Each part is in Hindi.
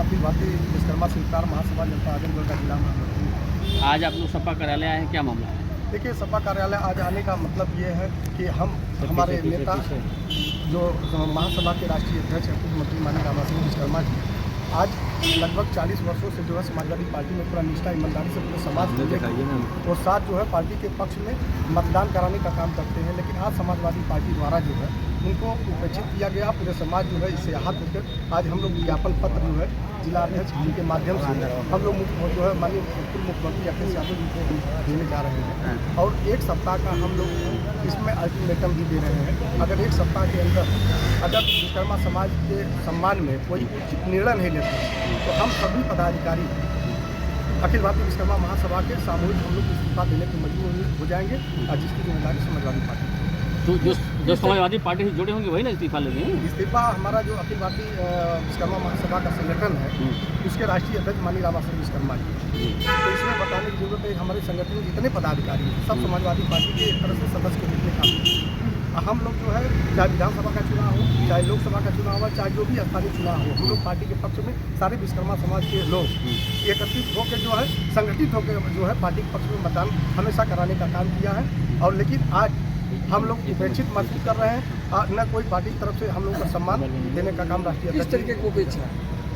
अखिल भारतीय विश्वकर्मा शिल्पकार महासभा जनता आजमगढ़ का जिला महामंत्री। आज आप लोग सपा कार्यालय आए हैं, क्या मामला है? देखिए, सपा कार्यालय आज आने का मतलब ये है कि हम हमारे नेता जो महासभा के राष्ट्रीय अध्यक्ष हैं पूर्व मंत्री माननीय रामासिंह विश्वकर्मा जी आज लगभग 40 वर्षों से जो है समाजवादी पार्टी में पूरा निष्ठा ईमानदारी से पूरे समाज को और साथ जो है पार्टी के पक्ष में मतदान कराने का काम करते हैं। लेकिन आज समाजवादी पार्टी द्वारा जो है उनको उपेक्षित किया गया। पूरे समाज जो है इससे आहत होकर आज हम लोग ज्ञापन पत्र जो है जिला अध्यक्ष जी के माध्यम से हम लोग जो है माननीय पूर्व मुख्यमंत्री अखिलेश यादव जी को देने जा रहे हैं और एक सप्ताह का हम लोग इसमें अल्टीमेटम भी दे रहे हैं। अगर एक सप्ताह के अंदर अगर विश्वकर्मा समाज के सम्मान में कोई उचित निर्णय नहीं लेते तो हम सभी पदाधिकारी अखिल भारतीय विश्वकर्मा महासभा के सामूहिक हम लोग इस्तीफा देने को मजबूर हो जाएंगे और जिसकी जिम्मेदारी समाजवादी पार्टी तो जो समाजवादी पार्टी से जुड़े होंगे वही ना इस्तीफा लेंगे। इस्तीफा हमारा जो अखिल भारतीय विश्वकर्मा महासभा का संगठन है उसके राष्ट्रीय अध्यक्ष माननीय रामासिंह विश्वकर्मा जी। तो इसमें बताने की जरूरत है हमारे संगठन में जितने पदाधिकारी हैं सब समाजवादी पार्टी के एक तरह से सदस्य के रूप में काम करते हैं। हम लोग जो है चाहे विधानसभा का चुनाव हो चाहे लोकसभा का चुनाव हो चाहे जो भी स्थानीय चुनाव हो हम लोग पार्टी के पक्ष में सारे विश्वकर्मा समाज के लोग एकत्रित होकर जो है संगठित होकर जो है पार्टी के पक्ष में मतदान हमेशा कराने का काम किया है। और लेकिन आज हम लोग उपेक्षित महसूस कर रहे हैं। न कोई पार्टी की तरफ से हम लोगों को सम्मान देने का काम राष्ट्रीय किस तरीके की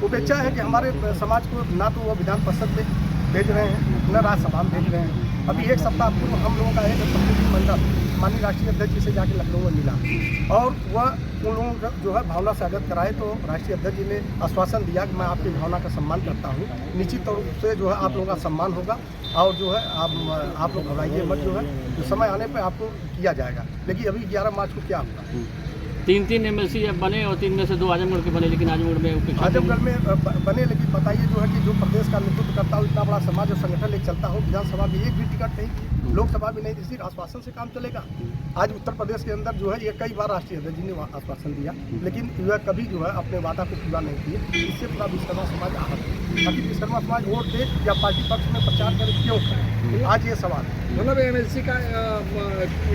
उपेक्षा है कि हमारे समाज को ना तो वो विधान परिषद में भेज रहे हैं न राज्यसभा में भेज रहे हैं। अभी एक सप्ताह पूर्व हम लोगों का एक प्रतिनिधि मंडल माननीय राष्ट्रीय अध्यक्ष जी से जाके लखनऊ में मिला और वह उन लोगों का जो है भावना से अवगत कराए तो राष्ट्रीय अध्यक्ष जी ने आश्वासन दिया कि मैं आपकी भावना का सम्मान करता हूँ, निश्चित तौर से जो है आप लोगों का सम्मान होगा और जो है आप लोग घबराइए मत, जो है जो समय आने पर आपको किया जाएगा। लेकिन अभी 11 मार्च को क्या होगा 3 MLC अब बने और 3 में से 2 आजमगढ़ के बने, लेकिन आजमगढ़ में बने। लेकिन बताइए जो है कि जो प्रदेश का नेतृत्व करता हो इतना बड़ा समाज और संगठन लेकर चलता हो, विधानसभा में एक भी टिकट नहीं, लोकसभा में नहीं, इसी आश्वासन से काम चलेगा। आज उत्तर प्रदेश के अंदर जो है ये कई बार राष्ट्रीय अध्यक्ष जी ने आश्वासन दिया लेकिन वह कभी जो है अपने वादा को पूरा नहीं किए। इससे पूरा विश्वकर्मा समाज आहत है। ताकि विश्वकर्मा समाज वोट दे या पार्टी पक्ष में प्रचार करे, क्यों करे? आज ये सवाल है। मतलब MLC का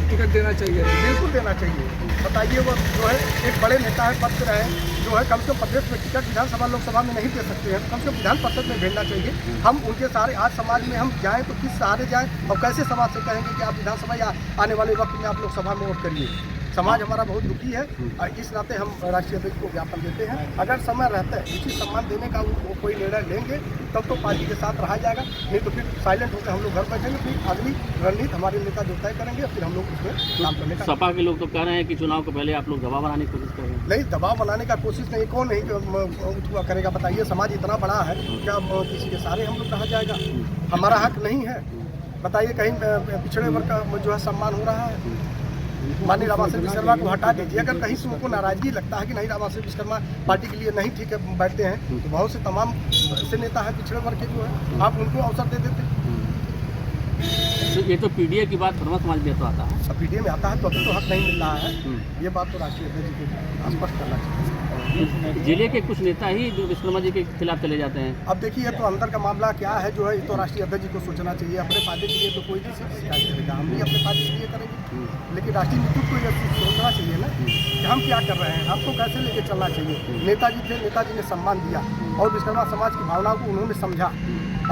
टिकट देना चाहिए, बिल्कुल देना चाहिए। बताइए वो जो है एक बड़े नेता है, पद रहे जो है कम से कम प्रदेश में टिकट विधानसभा लोकसभा में नहीं दे सकते हैं, कम से कम विधान परिषद में भेजना चाहिए। हम उनके सहारे आज समाज में हम जाएं तो किस सहारे जाएं और कैसे समाज से कहेंगे कि आप विधानसभा या आने वाले वक्त में आप लोकसभा में वोट करिए। समाज हमारा बहुत दुखी है और इस नाते हम राष्ट्रीय अध्यक्ष को ज्ञापन देते हैं। अगर समय रहता है उचित सम्मान देने का वो कोई निर्णय लेंगे तब तो पार्टी के साथ रहा जाएगा, नहीं तो फिर साइलेंट होकर हम लोग घर बैठेंगे। फिर अगली रणनीति हमारे नेता जो तय करेंगे फिर हम लोग उसमें काम करने का। सपा के लोग तो कह रहे हैं कि चुनाव के पहले आप लोग दबाव बनाने की कोशिश कर रहे हैं। नहीं, दबाव बनाने का कोशिश नहीं, कौन नहीं करेगा? बताइए, समाज इतना बड़ा है क्या किसी के सारे हम लोग रहा जाएगा? हमारा हक नहीं है? बताइए, कहीं पिछड़े वर्ग का जो है सम्मान हो रहा है? माननीय रामासिंह विश्वकर्मा को हटा दीजिए। अगर कहीं से उनको नाराजगी लगता है कि नहीं रामासिंह विश्वकर्मा पार्टी के लिए नहीं ठीक है बैठते हैं तो बहुत से तमाम ऐसे नेता है पिछड़े वर्ग के जो है आप उनको अवसर दे देते। तो ये तो PDA की बात ब्रह्म समाज में तो आता है, अब PDA में आता है तो अभी तो हक नहीं मिल रहा है। ये बात तो राष्ट्रीय अध्यक्ष जी को स्पष्ट करना चाहिए। जिले के कुछ नेता ही जो विश्वकर्मा जी के खिलाफ चले जाते हैं। अब देखिए तो अंदर का मामला क्या है जो है ये तो राष्ट्रीय अध्यक्ष जी को सोचना चाहिए। अपने पार्टी के लिए तो कोई नहीं शिकायत करेगा, हम भी अपने पार्टी के लिए करेंगे। लेकिन राष्ट्रीय नेतृत्व को यह सोचना चाहिए ना कि हम क्या कर रहे हैं, हमको कैसे लेके चलना चाहिए। नेताजी थे, नेताजी ने सम्मान दिया और विश्वकर्मा समाज की भावनाओं को उन्होंने समझा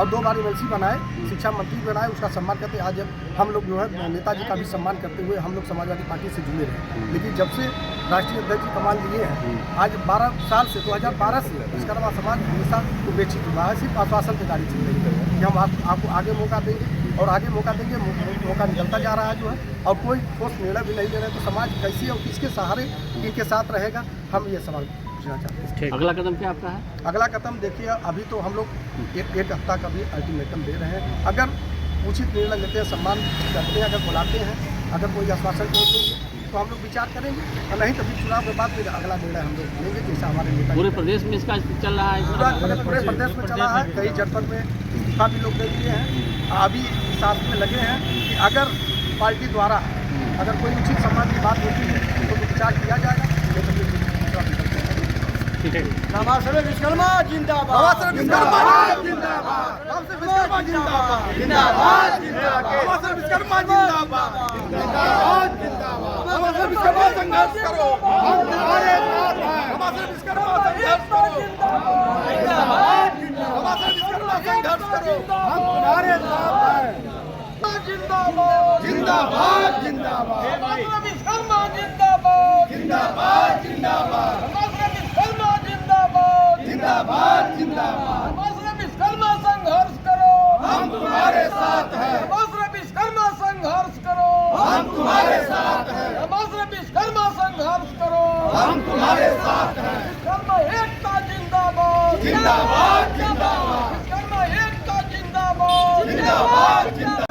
और 2 बार MLC बनाए, शिक्षा मंत्री बनाए, उसका सम्मान करते। आज हम लोग जो है नेताजी का भी सम्मान करते हुए हम लोग समाजवादी पार्टी से जुड़े रहे। लेकिन जब से राष्ट्रीय अध्यक्ष जी कमान लिए हैं आज 12 साल से 2012 से विश्वकर्मा समाज हमेशा उपेक्षित हुआ है। सिर्फ आश्वासन की गाड़ी चल रही है कि हम आपको आगे मौका देंगे और आगे मौका देंगे, मौका निकलता जा रहा है जो है और कोई ठोस निर्णय भी नहीं ले रहे। तो समाज कैसे और किसके सहारे इनके साथ रहेगा, हम ये सवाल पूछना चाहते हैं। अगला कदम क्या आपका है? अगला कदम देखिए, अभी तो हम लोग एक हफ्ता का भी अल्टीमेटम दे रहे हैं। अगर उचित निर्णय लेते हैं, सम्मान करते हैं, अगर बुलाते हैं, अगर कोई आश्वासन देंगे तो हम लोग विचार करेंगे और नहीं तो फिर चुनाव के बाद फिर अगला निर्णय हम लोग लेंगे जैसा हमारे नेता। पूरे प्रदेश में इसका चल रहा है? पूरे प्रदेश में चला है। कई जनपद में काफ़ी लोग दे दिए हैं। अभी साथ में लगे हैं कि अगर पार्टी द्वारा अगर कोई उचित सम्मान की बात होती है तो विचार किया जाएगा। ठीक है। रामासिंह विश्वकर्मा जिंदाबाद, रामासिंह विश्वकर्मा जिंदाबाद, रामासिंह विश्वकर्मा जिंदाबाद, जिंदाबाद जिंदाबाद, रामासिंह विश्वकर्मा जिंदाबाद, जिंदाबाद जिंदाबाद, रामासिंह विश्वकर्मा संघर्ष करो, हम तुम्हारे साथ हैं, रामासिंह विश्वकर्मा संघर्ष करो, जिंदाबाद। जिंदाबाद जिंदाबाद विश्वकर्मा जिंदाबाद जिंदाबाद जिंदाबाद विश्वकर्मा जिंदाबाद जिंदाबाद जिंदाबाद विश्वकर्मा संघर्ष करो, हम तुम्हारे साथ हैं, विश्वकर्मा संघर्ष करो, हम तुम्हारे साथ हैं, विश्वकर्मा संघर्ष करो, हम तुम्हारे साथ हैं। विश्वकर्मा एकता जिंदाबाद जिंदाबाद जिंदाबाद विश्वकर्मा एकता जिंदाबाद जिंदाबाद जिंदाबाद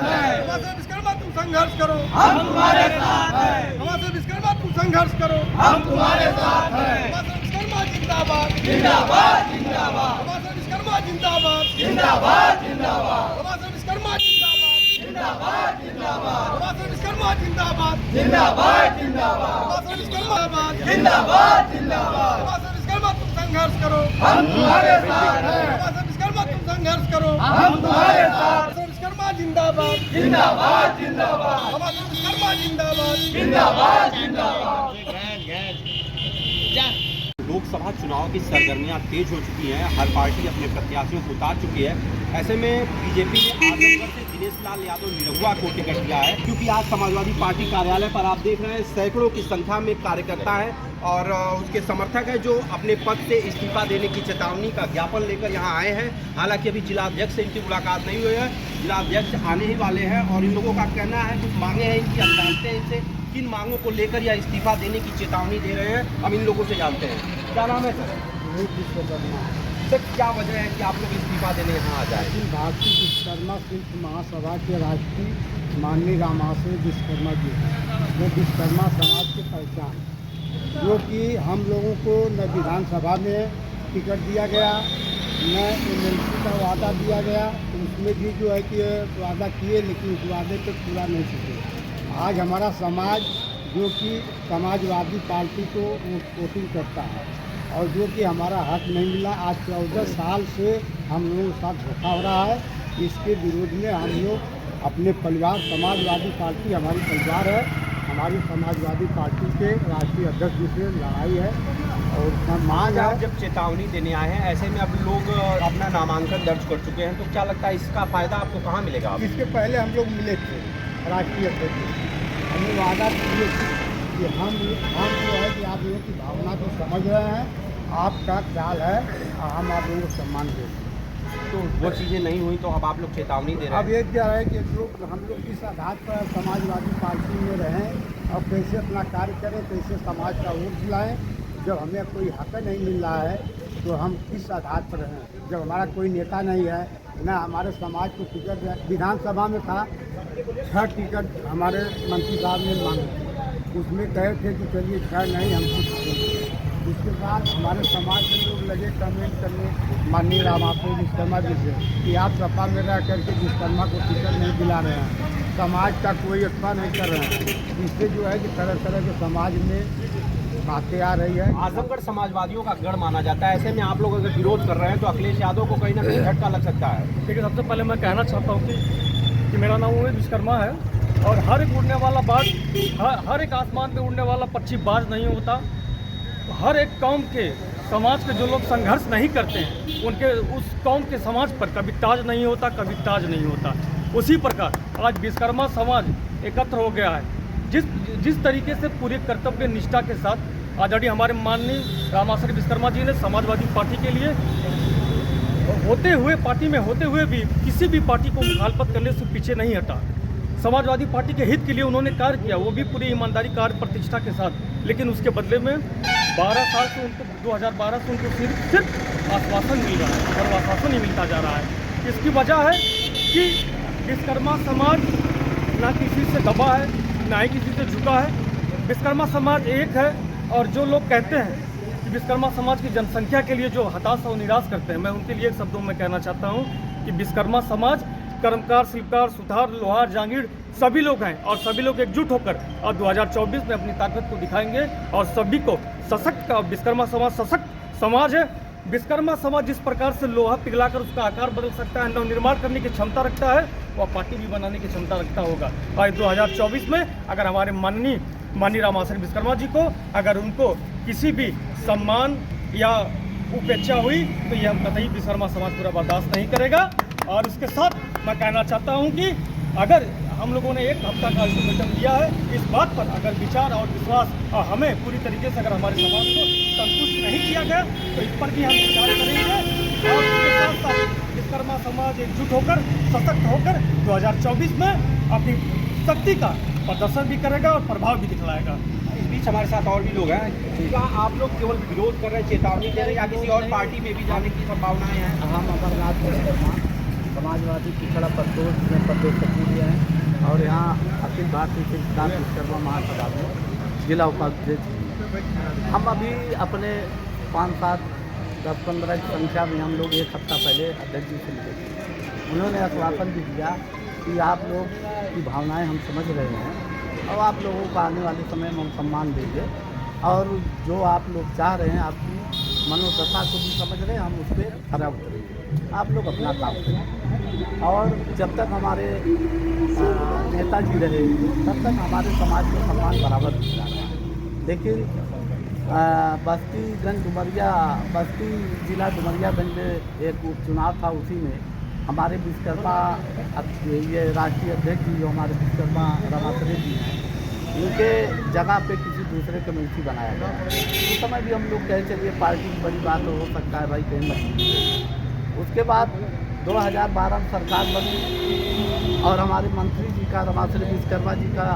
हमारे विश्वकर्मा तुम संघर्ष करो, हम तुम्हारे साथ हैं, हमारे विश्वकर्मा तुम संघर्ष करो, हम तुम्हारे साथ हैं। हमारे विश्वकर्मा जिंदाबाद जिंदाबाद जिंदाबाद हमारे विश्वकर्मा जिंदाबाद जिंदाबाद जिंदाबाद हमारे विश्वकर्मा जिंदाबाद जिंदाबाद जिंदाबाद हमारे विश्वकर्मा जिंदाबाद जिंदाबाद जिंदाबाद हमारे विश्वकर्मा जिंदाबाद जिंदाबाद हमारे विश्वकर्मा तुम संघर्ष करो, हम तुम्हारे साथ हैं, हमारे विश्वकर्मा तुम संघर्ष करो, हम तुम्हारे साथ हमारे विश्वकर्मा जिंदाबाद जिंदाबाद जिंदाबाद हमारे विश्वकर्मा जिंदाबाद जिंदाबाद जिंदाबाद। लोकसभा चुनाव की सरगर्मियां तेज हो चुकी हैं, हर पार्टी अपने प्रत्याशियों को उतार चुकी है। ऐसे में बीजेपी ने आजमगढ़ से दिनेश लाल यादव निरहुआ को टिकट दिया है, क्योंकि आज समाजवादी पार्टी कार्यालय पर आप देख रहे हैं सैकड़ों की संख्या में कार्यकर्ता है और उसके समर्थक हैं जो अपने पद से इस्तीफा देने की चेतावनी का ज्ञापन लेकर यहाँ आए हैं। हालांकि अभी जिलाध्यक्ष से इनकी मुलाकात नहीं हुई है, जिलाध्यक्ष आने ही वाले हैं और इन लोगों का कहना है कुछ मांगे हैं इनकी, हम जानते हैं इनसे किन मांगों को लेकर यह इस्तीफा देने की चेतावनी दे रहे हैं। हम इन लोगों से जानते हैं। क्या नाम है सर? सर क्या वजह है कि आप लोग इस्तीफा देने यहाँ आ जाए? भारतीय विश्वकर्मा शिल्प महासभा के राष्ट्रीय माननीय रामाशय विश्वकर्मा जी वो विश्वकर्मा समाज की पहचान, जो कि हम लोगों को न विधानसभा में टिकट दिया गया न एमएलसी का वादा दिया गया, उसमें भी जो है कि वादा किए लेकिन उस वादे पे पूरा नहीं सके। आज हमारा समाज जो कि समाजवादी पार्टी को वोटिंग करता है और जो कि हमारा हक नहीं मिला, आज 14 साल से हम लोगों के साथ धोखा हो रहा है। इसके विरोध में हम लोग अपने परिवार, समाजवादी पार्टी हमारी परिवार है, हमारी समाजवादी पार्टी के राष्ट्रीय अध्यक्ष जी से लड़ाई है और मांग है। आप जब चेतावनी देने आए हैं, ऐसे में अब लोग अपना नामांकन दर्ज कर चुके हैं, तो क्या लगता है इसका फायदा आपको कहाँ मिलेगा? इसके पहले हम लोग मिले थे राष्ट्रीय अध्यक्ष जी, हमने वादा किए थे कि हम जो है कि आप लोगों की भावना को समझ रहे हैं, आपका ख्याल है और हम आप लोगों को सम्मान देते हैं। तो वो चीज़ें नहीं हुई तो अब आप लोग चेतावनी दे रहे अब हैं। ये क्या है कि हम लोग इस आधार पर समाजवादी पार्टी में रहें और कैसे अपना कार्य करें, कैसे समाज का वोट दिलाएं। जब हमें कोई हक नहीं मिल रहा है तो हम किस आधार पर रहें? जब हमारा कोई नेता नहीं है, ना हमारे समाज को टिकट विधानसभा में था 6 टिकट हमारे मंत्री साहब ने मांगे थे, उसमें कहे थे कि चलिए 6 नहीं हम कुछ देंगे। उसके बाद हमारे समाज के लोग लगे कमेंट करने माननीय रामाशय विश्वकर्मा जी से कि आप सपा में रह करके विश्वकर्मा को टिकट नहीं दिला रहे हैं, समाज का कोई अच्छा नहीं कर रहे हैं। इससे जो है कि तरह तरह के समाज में बातें आ रही है। आजमगढ़ समाजवादियों का गढ़ माना जाता है, ऐसे में आप लोग अगर विरोध कर रहे हैं तो अखिलेश यादव को कहीं ना कहीं झटका लग सकता है। देखिए, सबसे पहले मैं कहना चाहता हूँ कि मेरा नाम उमेश विश्वकर्मा है और हर एक उड़ने वाला बाज, हर एक आसमान पे उड़ने वाला पक्षी बाज नहीं होता। हर एक कौम के समाज के जो लोग संघर्ष नहीं करते हैं, उनके उस कौम के समाज पर कभी ताज नहीं होता, कभी ताज नहीं होता। उसी प्रकार आज विश्वकर्मा समाज एकत्र हो गया है। जिस तरीके से पूरे कर्तव्य निष्ठा के साथ आदरणीय हमारे माननीय रामाशय विश्वकर्मा जी ने समाजवादी पार्टी के लिए पार्टी में होते हुए भी किसी भी पार्टी को मुखालफत करने से पीछे नहीं हटा। समाजवादी पार्टी के हित के लिए उन्होंने कार्य किया, वो भी पूरी ईमानदारी, कार्य प्रतिष्ठा के साथ। लेकिन उसके बदले में 12 साल से उनको 2012 से उनको सिर्फ आश्वासन मिल रहा है और आश्वासन ही मिलता जा रहा है। इसकी वजह है कि विश्वकर्मा समाज ना किसी से दबा है, ना ही किसी से झुका है। विश्वकर्मा समाज एक है और जो लोग कहते हैं कि विश्वकर्मा समाज की जनसंख्या के लिए जो हताश और निराश करते हैं, मैं उनके लिए एक शब्दों में कहना चाहता हूँ कि विश्वकर्मा समाज कर्मकार, शिल्पकार, सुथार, लोहार, जांगीर सभी लोग हैं और सभी लोग एकजुट होकर अब 2024 में अपनी ताकत को दिखाएंगे और सभी को सशक्त का विश्वकर्मा समाज सशक्त समाज है। विश्वकर्मा समाज जिस प्रकार से लोहा पिघलाकर उसका आकार बदल सकता है, नवनिर्माण करने की क्षमता रखता है, वह पार्टी भी बनाने की क्षमता रखता होगा। और 2024 में अगर हमारे माननीय रामाशय विश्वकर्मा जी को अगर उनको किसी भी सम्मान या उपेक्षा हुई तो ये हम कतई विश्वकर्मा समाज पूरा बर्दाश्त नहीं करेगा। और उसके साथ मैं कहना चाहता हूँ कि अगर हम लोगों ने 1 हफ्ता का अल्टीमेटम दिया है। इस बात पर अगर विचार और विश्वास हमें पूरी तरीके से अगर हमारे समाज को संतुष्ट नहीं किया गया तो इस पर भी हम विचार करेंगे और इसके साथ साथ विश्वकर्मा समाज एकजुट होकर सशक्त होकर 2024 में अपनी शक्ति का प्रदर्शन भी करेगा और प्रभाव भी दिखलाएगा। इस बीच हमारे साथ और भी लोग हैं। क्या आप लोग केवल विरोध कर रहे हैं, चेतावनी दे रहे हैं या किसी और पार्टी में भी जाने की संभावनाएं हैं? हम अमरनाथ विश्वकर्मा समाजवादी पिछड़ा प्रदोष में प्रदेश सक्रिय हैं और यहाँ अखिल भारतीय सिद्धांत विश्वकर्मा महासभा में जिला उपाध्यक्ष। हम अभी अपने 5, 7, 10, 15 की संख्या में हम लोग 1 हफ्ता पहले अध्यक्ष जी से मिले थे। उन्होंने आश्वासन भी दिया कि आप लोग की भावनाएं हम समझ रहे हैं और आप लोगों को आने वाले समय में हम सम्मान देंगे और जो आप लोग चाह रहे हैं आपकी मनोदशा को भी समझ रहे हैं, हम उस पर खरा उतरेंगे। आप लोग अपना काम करें और जब तक हमारे नेताजी रहे तब तक हमारे समाज में सम्मान बराबर मिलता है। लेकिन बस्तीगंज डुमरिया बस्ती जिला डुमरियागंज में एक उपचुनाव था, उसी में हमारे विश्वकर्मा ये राष्ट्रीय अध्यक्ष जी जो हमारे विश्वकर्मा रमासरे जी हैं, उनके जगह पे किसी दूसरे कमेटी बनाया गया। उस समय भी हम लोग कहे चलिए पार्टी की बड़ी बात हो सकता है भाई कहीं मत। उसके बाद 2012 में सरकार बनी और हमारे मंत्री जी का रमासरे विश्वकर्मा जी का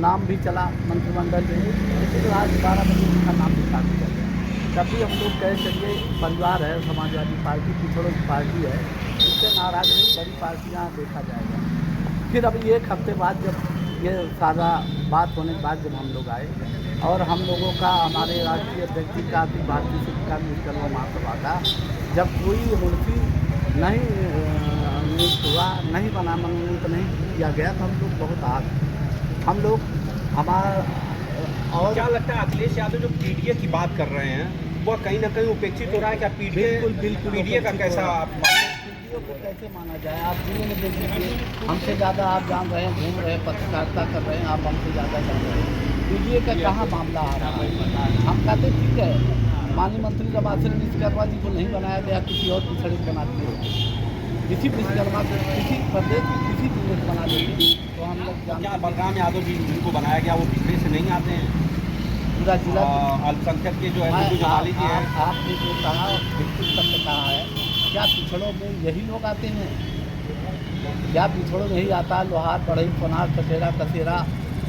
नाम भी चला मंत्रिमंडल में, लेकिन आज 12 बजे उनका नाम भी काट दिया गया। तब भी हम लोग कहे चलिए परिवार है, समाजवादी पार्टी पिछड़ों की पार्टी है, इससे नाराज नहीं, बड़ी पार्टियाँ देखा जाएगा। फिर अभी 1 हफ्ते बाद जब ये सारा बात होने के बाद जब हम लोग आए और हम लोगों का हमारे राष्ट्रीय अध्यक्ष जी का अखिल भारतीय शिक्षा विश्वकर्मा महासभा का जब कोई मुर्सी नहीं नियुक्त हुआ, नहीं बना, मनोनीत नहीं किया गया तो हम लोग बहुत आहत। हम लोग हमारा और क्या लगता है अखिलेश यादव जो पीडीए की बात कर रहे हैं वो कहीं ना कहीं उपेक्षित हो रहा है? क्या बिल्कुल पीडीए का कैसा आप पीडीए को कैसे माना जाए? आप जिले में देख लीजिए, हमसे ज़्यादा आप जान रहे हैं, घूम रहे हैं, पत्रकारिता कर रहे हैं, आप हमसे ज़्यादा जान रहे हैं। पीडीए का कहाँ मामला आ रहा है? हम कहते ठीक है, माननीय मंत्री रमासरे विश्वकर्मा जी को नहीं बनाया गया, किसी और पिछड़े को बना दिए, किसी विश्वकर्मा को किसी प्रदेश में किसी जिले को बना देते तो हम लोग क्या बलराम यादव जी जिनको बनाया गया वो पिछड़े से नहीं आते हैं? पूरा जिला अल्पसंख्यक के जो है जमाली जी है। आपने जो कहा बिल्कुल सत्य कहा है। क्या पिछड़ों में यही लोग आते हैं? क्या पिछड़ों में ही आता है? लोहार, बढ़ई, सोनार, कसेरा, कसेरा,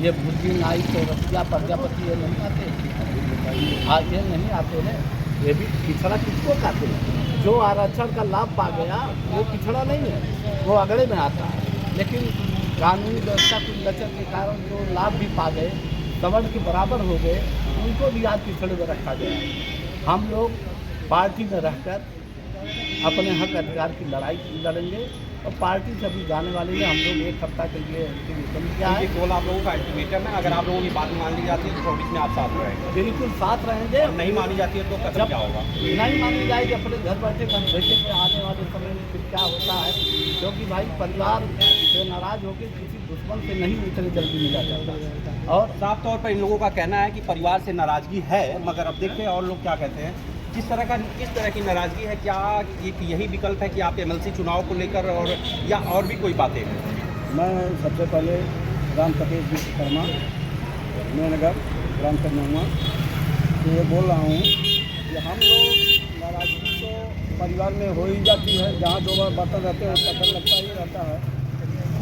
ये भुजी, नाई, चौरसिया, प्रजापति, ये नहीं आते? ये नहीं आते हैं। ये भी पिछड़ा किसको कहते हैं? जो आरक्षण का लाभ पा गया वो पिछड़ा नहीं है, वो अगड़े में आता है। लेकिन कानूनी व्यवस्था की लचक के कारण जो लाभ भी पा गए, सवर्ण के बराबर हो गए, उनको भी आज पिछड़े में रखा गया। हम लोग पार्टी में रहकर अपने हक अधिकार की लड़ाई लड़ेंगे और पार्टी से अभी जाने वाली है। हम लोग 1 हफ्ता के लिए क्या है केवल आप लोगों का अल्टीमेटम है, अगर आप लोगों की बात मान ली जाती है तो 24 में आप साथ रहेंगे? बिल्कुल साथ रहेंगे। और नहीं मानी जाती है तो कदम क्या होगा? नहीं मानी जाएगी अपने घर बैठे हम देखेंगे आने वाले समय में फिर क्या होता है, क्योंकि भाई परिवार से नाराज होकर किसी दुश्मन से नहीं उतने जल्दी मिला जाता। और साफ तौर पर इन लोगों का कहना है कि परिवार से नाराजगी है, मगर अब देखते हैं और लोग क्या कहते हैं। किस तरह की नाराजगी है? क्या यही विकल्प है कि आप एमएलसी चुनाव को लेकर या और भी कोई बातें हैं? मैं सबसे पहले राम सतीश विश्वकर्मा नगर ग्राम कन्या तो ये बोल रहा हूँ कि हम लोग नाराजगी तो परिवार में हो ही जाती है, जहाँ जो बर्तन रहते हैं उसका डर लगता ही रहता है।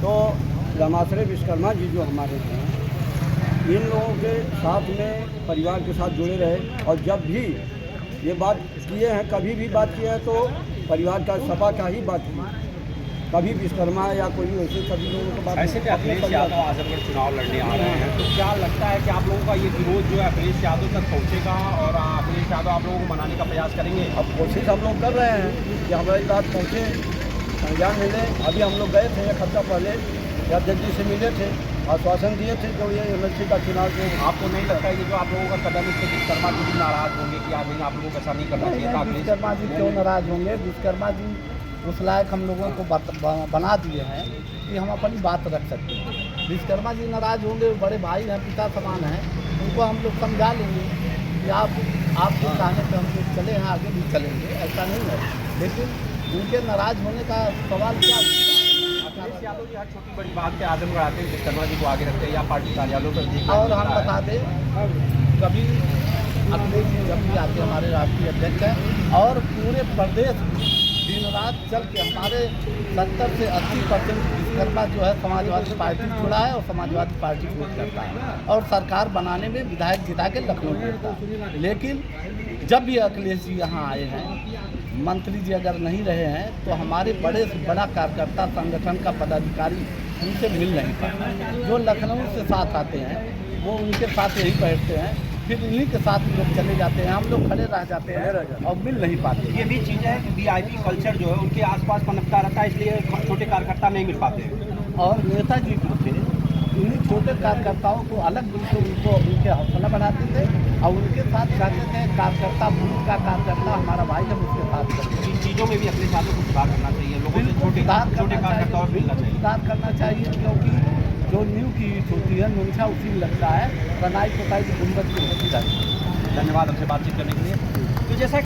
तो रमासरे विश्वकर्मा जी जो हमारे हैं, इन लोगों के साथ में परिवार के साथ जुड़े रहे और जब भी ये बात किए हैं, कभी भी बात किया है तो परिवार का सभा का ही बात की, कभी विश्वकर्मा या कोई वैसे सभी लोगों को बात। ऐसे में अखिलेश यादव आजमगढ़ चुनाव लड़ने आ रहे हैं, तो क्या लगता है कि आप लोगों का ये विरोध जो है अखिलेश यादव तक पहुँचेगा और अखिलेश यादव आप लोगों को मनाने का प्रयास करेंगे? अब कोशिश हम लोग कर रहे हैं कि हमारी बात पहुँचे, संज्ञान मिले। अभी हम लोग गए थे 1 हफ्ता पहले, अध्यक्ष जी से मिले थे, आश्वासन दिए थे जो ये एमएलसी का चुनाव जो। आपको नहीं लगता है कि जो आप लोगों का कदम इससे विश्वकर्मा जी भी नाराज होंगे कि आप लोगों को ऐसा नहीं करना चाहिए था? विश्वकर्मा जी क्यों नाराज होंगे? विश्वकर्मा जी उस लायक हम लोगों को बना दिए हैं कि हम अपनी बात रख सकते हैं। विश्वकर्मा जी नाराज होंगे, बड़े भाई हैं, पिता समान हैं, उनको हम लोग समझा लेंगे कि आपके कहने पर हम लोग चले हैं, आगे भी चलेंगे, ऐसा नहीं है। लेकिन उनके नाराज होने का सवाल क्या? यादव जी हर छोटी बड़ी बात पे आजमगढ़ आते हैं, विश्वकर्मा जी को आगे रखते हैं या पार्टी कार्यालयों पर देखते हैं। और हम बता दें, कभी अखिलेश जी जब भी आते हमारे राष्ट्रीय अध्यक्ष हैं और पूरे प्रदेश में दिन रात चल के हमारे 70 से 80% विश्वकर्मा जो है समाजवादी पार्टी जुड़ा है और समाजवादी पार्टी वोट करता है और सरकार बनाने में विधायक जिता के लखनऊ भेजता है। लेकिन जब भी अखिलेश जी यहाँ आए हैं, मंत्री जी अगर नहीं रहे हैं तो हमारे बड़े से बड़ा कार्यकर्ता संगठन का पदाधिकारी उनसे मिल नहीं पाता। जो लखनऊ से साथ आते हैं वो उनके साथ यही बैठते हैं, फिर इन्हीं के साथ लोग चले जाते हैं, हम लोग खड़े रह जाते हैं और मिल नहीं पाते। ये भी चीज़ है कि वीआईपी कल्चर जो है उनके आसपास पनपता रहता है, इसलिए छोटे कार्यकर्ता नहीं मिल पाते हैं। और नेताजी जो थे इन्हीं छोटे कार्यकर्ताओं को अलग बिल्कुल उनको उनके हौसला बढ़ाते थे और उनके साथ चाहते थे कार्यकर्ता बूथ का कार्यकर्ता हमारा भाई है उसके साथ करते। इन चीज़ों में भी अपने साथों को सुधार करना चाहिए, लोगों से छोटे कार्यकर्ताओं से मिलना चाहिए। सुधार करना चाहिए क्योंकि जो न्यू की ईट होती है नूंछा उसी में लगता है, बनाई पुताई की गुंबद की होती रहती है। धन्यवाद हमसे बातचीत करने के लिए। तो जैसा